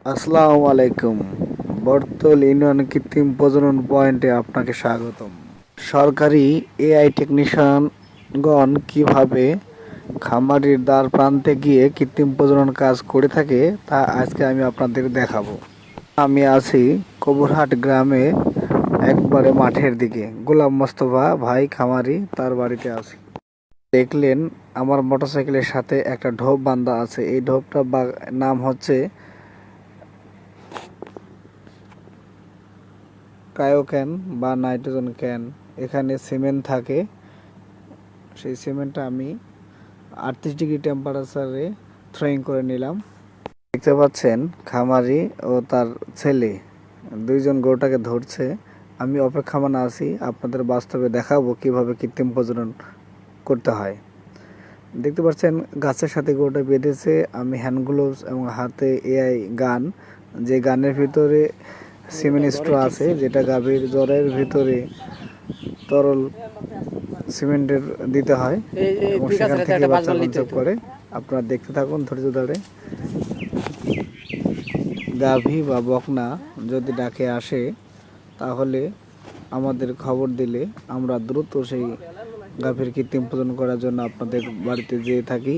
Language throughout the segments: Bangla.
আসসালামু আলাইকুম। বর্তল ইউনিয়ন কৃত্রিম প্রজনন পয়েন্টে আপনাকে স্বাগতম। সরকারি এআই টেকনিশিয়ানগণ কিভাবে খামারির দ্বার প্রান্তে গিয়ে কৃত্রিম প্রজনন কাজ করে থাকে তা আজকে আমি আপনাদের দেখাবো। আমি আছি কবুরহাট গ্রামে, একবারে মাঠের দিকে। গোলাম মোস্তফা ভাই খামারি, তার বাড়িতে আছি। দেখলেন আমার মোটরসাইকেলের সাথে একটা ঢোপ বাঁধা আছে। এই ঢোপটা নাম হচ্ছে ক্রায়োক্যান বা নাইট্রোজেন ক্যান। এখানে সিমেন্ট থাকে। সেই সিমেন্টটা আমি 38 ডিগ্রি টেম্পারেচারে থ্রোয়িং করে নিলাম। দেখতে পাচ্ছেন খামারি ও তার ছেলে দুইজন গরুটাকে ধরছে। আমি অপেক্ষমাণ আছি, আপনাদের বাস্তবে দেখাবো কিভাবে কৃত্রিম প্রজনন করতে হয়। দেখতে পাচ্ছেন গাছের সাথে গরুটা বেঁধেছে। আমি হ্যান্ড গ্লোভস এবং হাতে এআই গান, যে গানের ভিতরে সিমেন্ট স্ট্র আছে, যেটা গাভীর জ্বরের ভিতরে তরল সিমেন্টের দিতে হয় এবং সেখান থেকে বাচ্চা কনসেপ্ট করে। আপনারা দেখতে থাকুন ধৈর্য ধরে। গাভী বা বকনা যদি ডাকে আসে তাহলে আমাদের খবর দিলে আমরা দ্রুত সেই গাভীর কৃত্রিম প্রজনন করার জন্য আপনাদের বাড়িতে যেয়ে থাকি।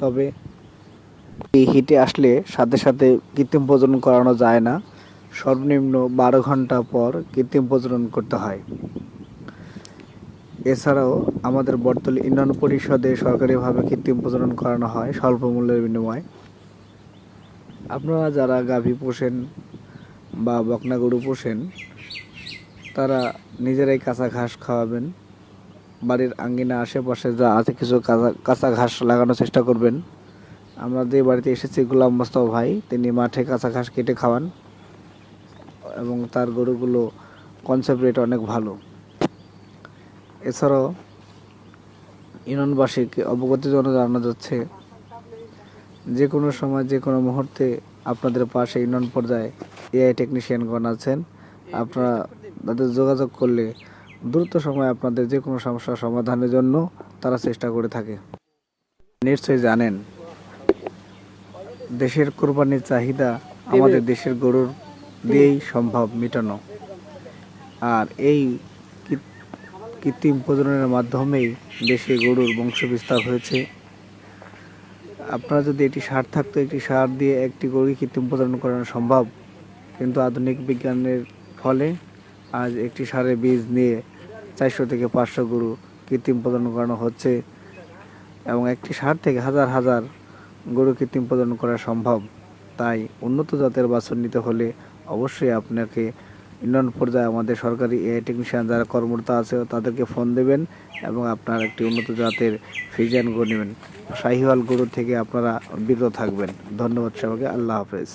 তবে এই হিটে আসলে সাথে সাথে কৃত্রিম প্রজনন করানো যায় না। সর্বনিম্ন 12 ঘন্টা পর কৃত্রিম প্রজনন করতে হয়। এছাড়াও আমাদের বর্তলী ইউনিয়ন পরিষদে সরকারিভাবে কৃত্রিম প্রজনন করানো হয় স্বল্প মূল্যের বিনিময়ে। আপনারা যারা গাভী পোষেন বা বকনা গরু পোষেন, তারা নিজেরাই কাঁচা ঘাস খাওয়াবেন। বাড়ির আঙ্গিনা আশেপাশে যা আছে কিছু কাঁচা ঘাস লাগানোর চেষ্টা করবেন। আমরা যে বাড়িতে এসেছি গোলাম মোস্তফা ভাই, তিনি মাঠে কাঁচা ঘাস কেটে খাওয়ান এবং তার গরুগুলো কনসেপ্ট রেট অনেক ভালো। এছাড়াও ইউনিয়নবাসীকে অবগতির জন্য জানানো যাচ্ছে, যে কোনো সময় যে কোনো মুহূর্তে আপনাদের পাশে ইউনিয়ন পর্যায়ে এআই টেকনিশিয়ানগণ আছেন। আপনারা তাদের যোগাযোগ করলে দ্রুত সময়ে আপনাদের যে কোনো সমস্যার সমাধানের জন্য তারা চেষ্টা করে থাকে। নিশ্চয়ই জানেন দেশের কোরবানির চাহিদা আমাদের দেশের গরুর দিয়েই সম্ভব মেটানো। আর এই কৃত্রিম প্রজননের মাধ্যমেই দেশে গরুর বংশ বিস্তার হয়েছে। আপনারা যদি একটি সার থাকতো, একটি সার দিয়ে একটি গরুকে কৃত্রিম প্রজনন করানো সম্ভব, কিন্তু আধুনিক বিজ্ঞানের ফলে আজ একটি সারের বীজ নিয়ে 400 থেকে 500 গরু কৃত্রিম প্রজনন করানো হচ্ছে এবং একটি সার থেকে হাজার হাজার গরু কৃত্রিম প্রজনন করা সম্ভব। তাই উন্নত জাতের বাছুর নিতে হলে অবশ্যই আপনাকে ইউনিয়ন পর্যায়ে আমাদের সরকারি এআই টেকনিশিয়ান যারা কর্মরত আছে তাদেরকে ফোন দেবেন এবং আপনার একটি উন্নত জাতের ফ্রিজিয়ান গরু নেবেন। শাহিওয়াল গরু থেকে আপনারা বিরত থাকবেন। ধন্যবাদ সবাইকে। আল্লাহ হাফেজ।